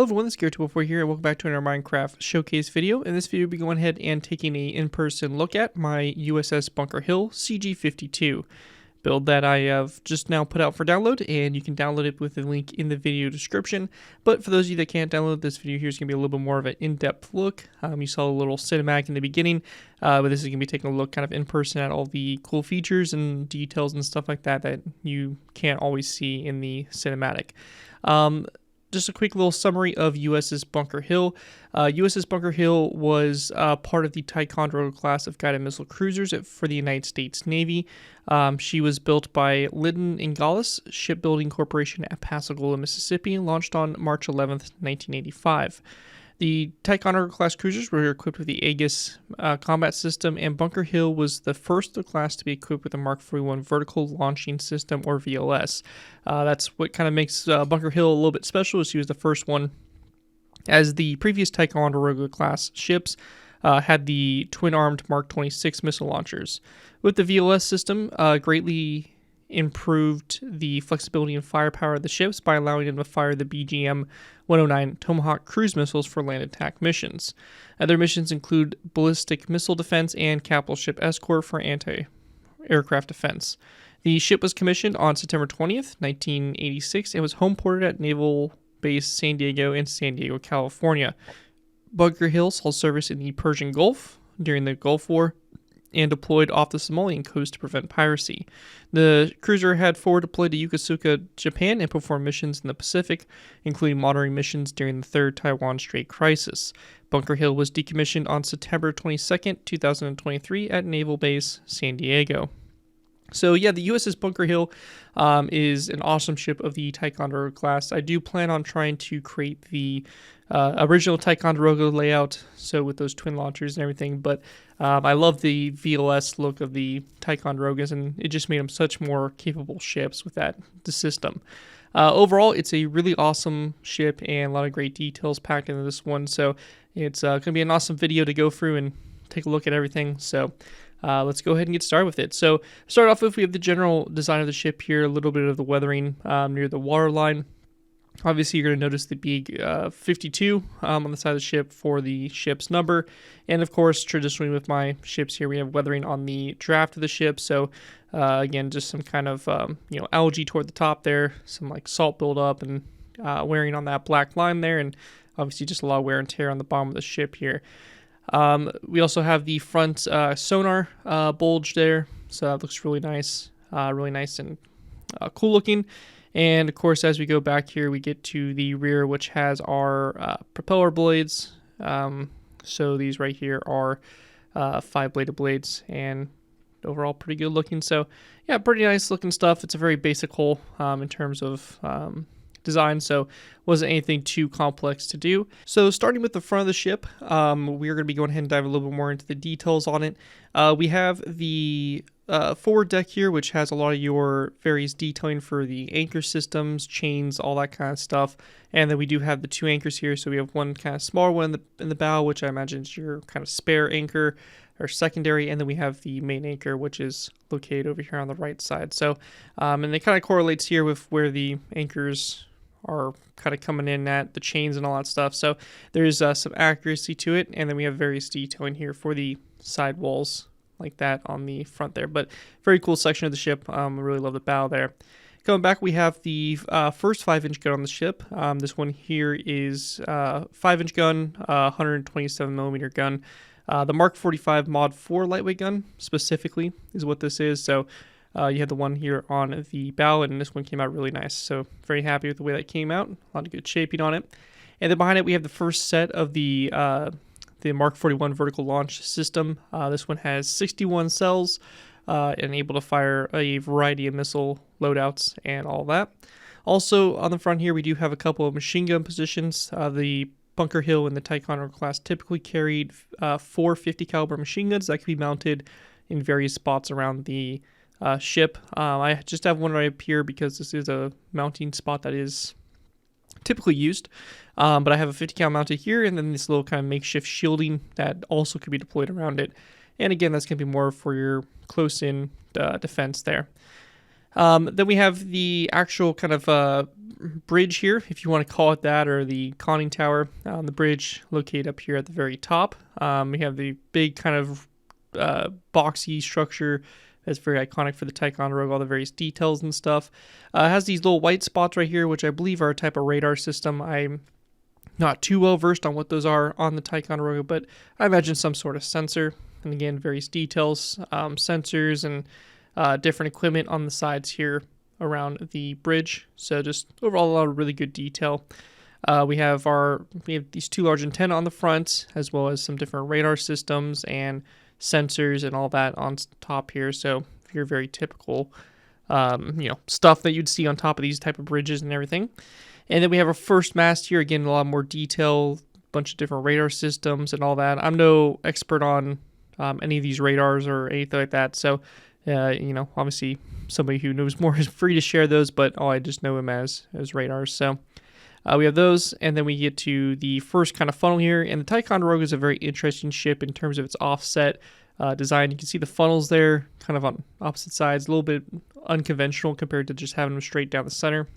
Hello everyone, this is Gear204 here, and welcome back to another Minecraft showcase video. In this video, we'll be going ahead and taking a in-person look at my USS Bunker Hill CG-52 build that I have just now put out for download, and you can download it with the link in the video description. But for those of you that can't download this video, here's going to be a little bit more of an in-depth look. You saw a little cinematic in the beginning, but this is going to be taking a look kind of in person at all the cool features and details and stuff like that that you can't always see in the cinematic. Just a quick little summary of USS Bunker Hill. USS Bunker Hill was part of the Ticonderoga-Class of guided missile cruisers for the United States Navy. She was built by Lyden & Gallis Shipbuilding Corporation at Pascagoula, Mississippi, and launched on March 11th, 1985. The Ticonderoga-Class cruisers were equipped with the Aegis combat system, and Bunker Hill was the first of the class to be equipped with a Mark 41 vertical launching system, or VLS. That's what kind of makes Bunker Hill a little bit special, is she was the first one, as the previous Ticonderoga-Class ships had the twin-armed Mark 26 missile launchers. With the VLS system, greatly improved the flexibility and firepower of the ships by allowing them to fire the BGM-109 Tomahawk cruise missiles for land attack missions. Other missions include ballistic missile defense and capital ship escort for anti-aircraft defense. The ship was commissioned on September 20th, 1986, and was home ported at Naval Base San Diego in San Diego, California. Bunker Hill saw service in the Persian Gulf during the Gulf War and deployed off the Somalian coast to prevent piracy. The cruiser had forward deployed to Yokosuka, Japan, and performed missions in the Pacific, including monitoring missions during the Third Taiwan Strait Crisis. Bunker Hill was decommissioned on September 22nd, 2023 at Naval Base San Diego. So yeah, the USS Bunker Hill is an awesome ship of the Ticonderoga class. I do plan on trying to create the original Ticonderoga layout, so with those twin launchers and everything, but I love the VLS look of the Ticonderogas, and it just made them such more capable ships with the system. Overall, it's a really awesome ship and a lot of great details packed into this one, so it's going to be an awesome video to go through and take a look at everything. So let's go ahead and get started with it. So start off with, we have the general design of the ship here, a little bit of the weathering near the waterline. Obviously, you're going to notice the big 52 on the side of the ship for the ship's number. And of course, traditionally with my ships here, we have weathering on the draft of the ship. So again, just some kind of algae toward the top there, some like salt buildup and wearing on that black line there, and obviously just a lot of wear and tear on the bottom of the ship here. We also have the front sonar bulge there, so that looks really nice and cool looking. And of course, as we go back here, we get to the rear, which has our propeller blades. So these right here are 5-bladed blades, and overall pretty good looking. So yeah, pretty nice looking stuff. It's a very basic hull in terms of design, so wasn't anything too complex to do. So starting with the front of the ship, we're going to be going ahead and dive a little bit more into the details on it. We have the forward deck here, which has a lot of your various detailing for the anchor systems, chains, all that kind of stuff. And then we do have the two anchors here. So we have one kind of smaller one in the bow, which I imagine is your kind of spare anchor or secondary, and then we have the main anchor, which is located over here on the right side. So and it kind of correlates here with where the anchors are kind of coming in at the chains and all that stuff. So there's some accuracy to it, and then we have various detailing here for the side walls like that on the front there. But very cool section of the ship. I really love the bow there. Coming back, we have the first 5-inch gun on the ship. This one here is 5-inch gun, 127 millimeter gun. The Mark 45 Mod 4 lightweight gun specifically is what this is. So you have the one here on the bow, and this one came out really nice. So very happy with the way that came out. A lot of good shaping on it. And then behind it, we have the first set of the Mark 41 vertical launch system. This one has 61 cells and able to fire a variety of missile loadouts and all that. Also on the front here, we do have a couple of machine gun positions. The Bunker Hill and the Ticonderoga class typically carried 4 50 caliber machine guns that could be mounted in various spots around the ship. I just have one right up here because this is a mounting spot that is typically used, but I have a 50 cal mounted here, and then this little kind of makeshift shielding that also could be deployed around it. And again, that's going to be more for your close-in defense there. Then we have the actual kind of bridge here, if you want to call it that, or the conning tower. The bridge located up here at the very top. We have the big kind of boxy structure that's very iconic for the Ticonderoga, all the various details and stuff. It has these little white spots right here, which I believe are a type of radar system. I'm not too well versed on what those are on the Ticonderoga, but I imagine some sort of sensor. And again, various details, sensors, and different equipment on the sides here around the bridge. So just overall a lot of really good detail. We have these two large antennae on the front, as well as some different radar systems and sensors and all that on top here. So your very typical, stuff that you'd see on top of these type of bridges and everything. And then we have our first mast here. Again, a lot more detail, bunch of different radar systems and all that. I'm no expert on any of these radars or anything like that. So, obviously somebody who knows more is free to share those, but I just know them as radars. So we have those, and then we get to the first kind of funnel here. And the Ticonderoga is a very interesting ship in terms of its offset design. You can see the funnels there kind of on opposite sides, a little bit unconventional compared to just having them straight down the center.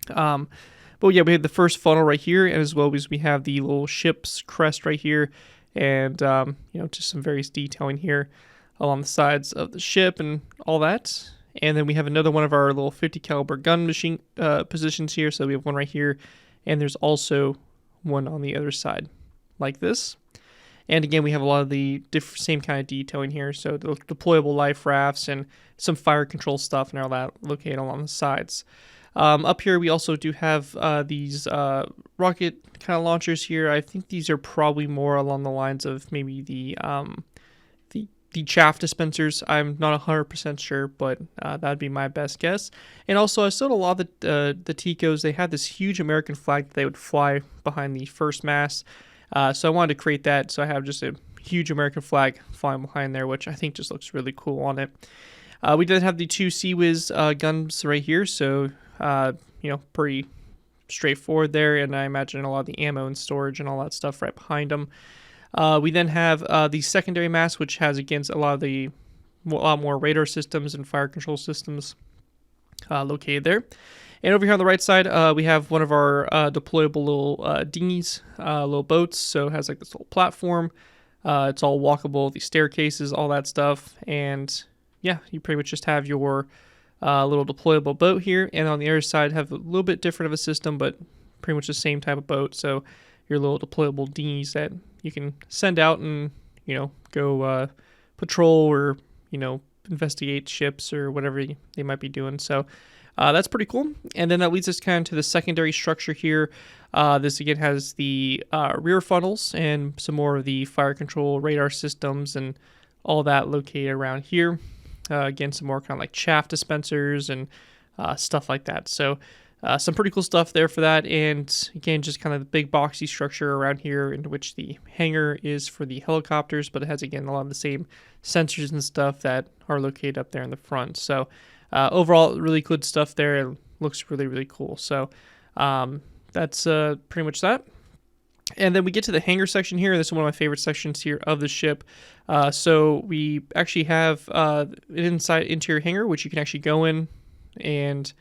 But yeah, we have the first funnel right here, and as well as we have the little ship's crest right here, and just some various detailing here along the sides of the ship and all that. And then we have another one of our little 50 caliber gun machine positions here. So we have one right here, and there's also one on the other side like this. And again, we have a lot of the same kind of detailing here. So the deployable life rafts and some fire control stuff and all that located along the sides. Up here, we also do have these rocket kind of launchers here. I think these are probably more along the lines of maybe the chaff dispensers. I'm not 100% sure, but that'd be my best guess. And also, I saw a lot of the Ticos. They had this huge American flag that they would fly behind the first mast. So I wanted to create that. So I have just a huge American flag flying behind there, which I think just looks really cool on it. We did have the two Sea-Wiz guns right here. So, pretty straightforward there. And I imagine a lot of the ammo and storage and all that stuff right behind them. We then have the secondary mast, which has, again, a lot more radar systems and fire control systems located there. And over here on the right side, we have one of our deployable little dinghies, little boats. So it has like this little platform. It's all walkable, the staircases, all that stuff. And yeah, you pretty much just have your little deployable boat here. And on the other side, have a little bit different of a system, but pretty much the same type of boat. So your little deployable dinghies that you can send out and, go patrol or, investigate ships or whatever they might be doing. So that's pretty cool. And then that leads us kind of to the secondary structure here. This again has the rear funnels and some more of the fire control radar systems and all that located around here. Again, some more kind of like chaff dispensers and stuff like that. So some pretty cool stuff there for that. And again, just kind of the big boxy structure around here in which the hangar is for the helicopters, but it has, again, a lot of the same sensors and stuff that are located up there in the front. So overall, really good stuff there. It looks really, really cool. So that's pretty much that. And then we get to the hangar section here. This is one of my favorite sections here of the ship. So we actually have an interior hangar, which you can actually go in. And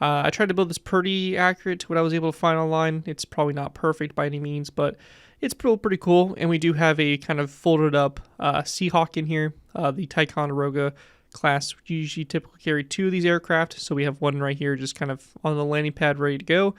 I tried to build this pretty accurate to what I was able to find online. It's probably not perfect by any means, but it's pretty cool. And we do have a kind of folded up Seahawk in here. The Ticonderoga-Class usually typically carry two of these aircraft. So we have one right here just kind of on the landing pad ready to go.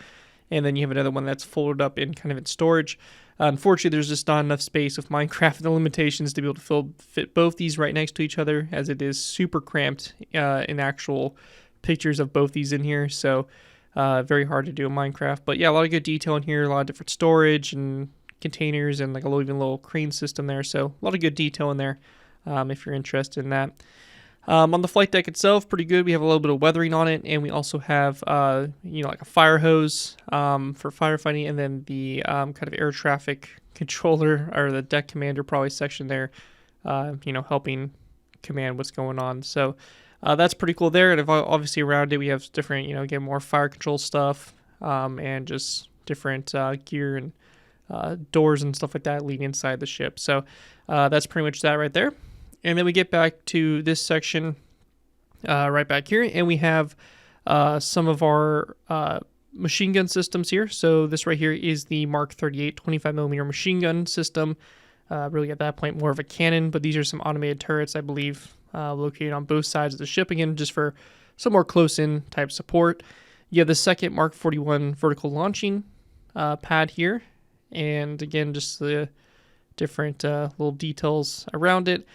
And then you have another one that's folded up in kind of in storage. Unfortunately, there's just not enough space with Minecraft and the limitations to be able to fit both these right next to each other, as it is super cramped in actual pictures of both these in here. So very hard to do in Minecraft. But yeah, a lot of good detail in here, a lot of different storage and containers and like a little crane system there. So a lot of good detail in there if you're interested in that. On the flight deck itself, pretty good. We have a little bit of weathering on it, and we also have, like a fire hose for firefighting, and then the kind of air traffic controller, or the deck commander probably section there, helping command what's going on. So that's pretty cool there. And obviously around it, we have different, again, more fire control stuff and just different gear and doors and stuff like that leading inside the ship. So that's pretty much that right there. And then we get back to this section, right back here, and we have some of our machine gun systems here. So this right here is the Mark 38 25mm machine gun system. Really at that point more of a cannon, but these are some automated turrets, I believe, located on both sides of the ship, again just for some more close-in type support. You have the second Mark 41 vertical launching pad here, and again just the different little details around it.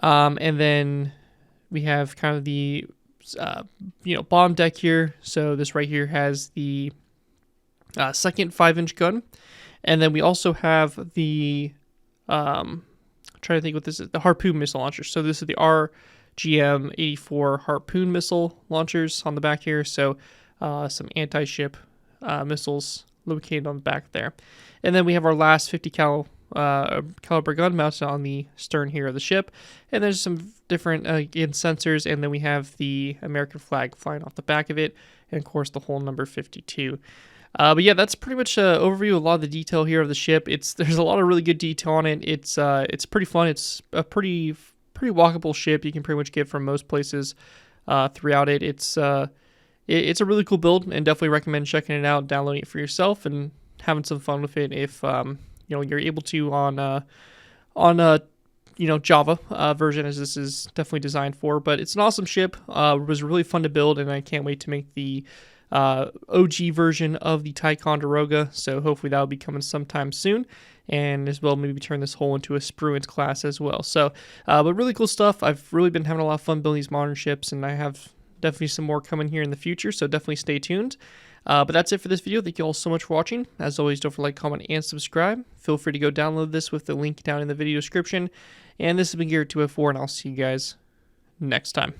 And then we have kind of the bomb deck here. So this right here has the second 5-inch gun, and then we also have the I'm trying to think what this is, the harpoon missile launcher. So this is the RGM-84 harpoon missile launchers on the back here. So some anti-ship missiles located on the back there. And then we have our last 50 caliber gun mounted on the stern here of the ship. And there's some different again sensors, and then we have the American flag flying off the back of it, and of course the whole number 52. But yeah, that's pretty much an overview of a lot of the detail here of the ship. There's a lot of really good detail on it. It's pretty fun. It's a pretty walkable ship. You can pretty much get from most places throughout it. It's a really cool build, and definitely recommend checking it out, downloading it for yourself, and having some fun with it if you're able to on Java version, as this is definitely designed for. But it's an awesome ship. It was really fun to build, and I can't wait to make the OG version of the Ticonderoga, so hopefully that'll be coming sometime soon, and as well maybe turn this whole into a Spruance class as well. So but really cool stuff. I've really been having a lot of fun building these modern ships, and I have definitely some more coming here in the future, so definitely stay tuned. But that's it for this video. Thank you all so much for watching. As always, don't forget to like, comment, and subscribe. Feel free to go download this with the link down in the video description. And this has been Gear 204, and I'll see you guys next time.